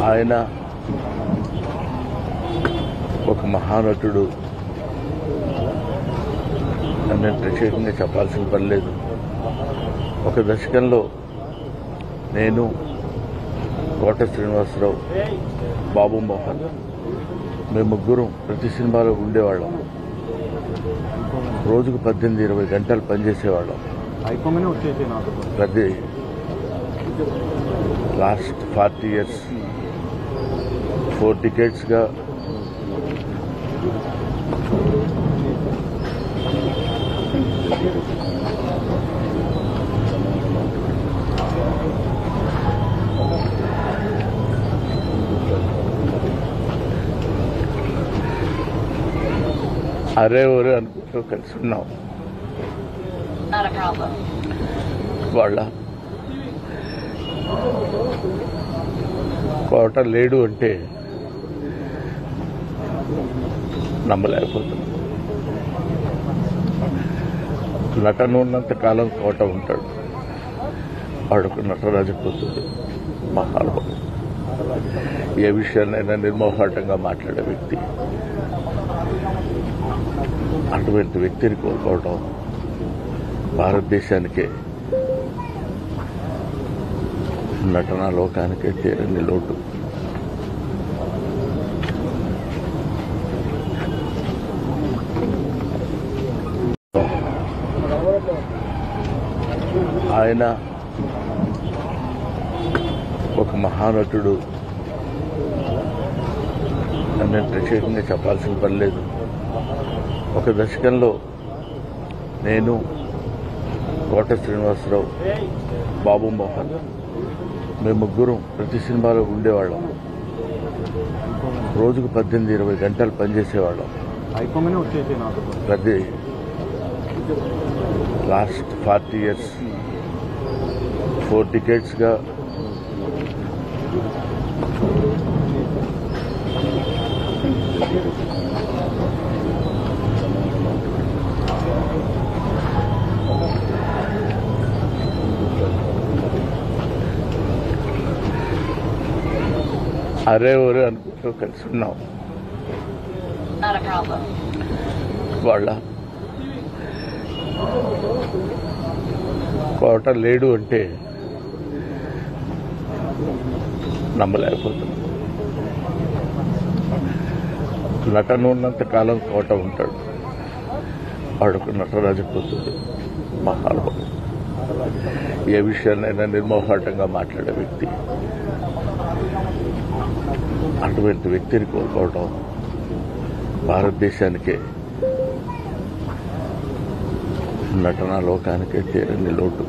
ఆయన ఒక మహానటుడు నేను ప్రత్యేకంగా చెప్పాల్సిన పని లేదు. ఒక దశకంలో నేను, కోట శ్రీనివాసరావు, బాబు మోహన్ మేము ముగ్గురం ప్రతి సినిమాలో ఉండేవాళ్ళం. రోజుకు 18-20 గంటలు పనిచేసేవాళ్ళం. ప్రతి లాస్ట్ 40 years 4 decades-గా అరే ఒరే అనుకుంటూ కలిసి ఉన్నాం. వాళ్ళ కోట లేడు అంటే నమ్మలేకపోతున్నాం. నటన ఉన్నంత కాలం కోట ఉంటాడు. వాడుకు నటరాజపోతుంది. మహానుభావుడు. ఏ విషయాన్నైనా నిర్మోహాటంగా మాట్లాడే వ్యక్తి. అటువంటి వ్యక్తిని కోల్పోవడం భారతదేశానికే, నటనా లోకానికే తీరని లోటు. ఆయన ఒక మహానటుడు నేను ప్రత్యేకంగా చెప్పాల్సిన పని లేదు. ఒక దశకంలో నేను, కోట శ్రీనివాసరావు, బాబు మోహన్ మేము ముగ్గురం ప్రతి సినిమాలో ఉండేవాళ్ళం. రోజుకు 18-20 గంటలు పనిచేసేవాళ్ళం. ప్రతి లాస్ట్ 40 years 4 decades-గా అరే ఒరే అనుకుంటూ కలిసి ఉన్నాం. వాళ్ళ కోట లేడు అంటే నమ్మలేకపోతున్నాం. నటన ఉన్నంత కాలం కోట ఉంటాడు. వాడుకు నటరాజపోతుంది. మహానుభావుడు. ఏ విషయాన్నైనా నిర్మోహాటంగా మాట్లాడే వ్యక్తి. అటువంటి వ్యక్తిని కోల్పోవడం భారతదేశానికే, నటనా లోకానికే తీరని లోటు.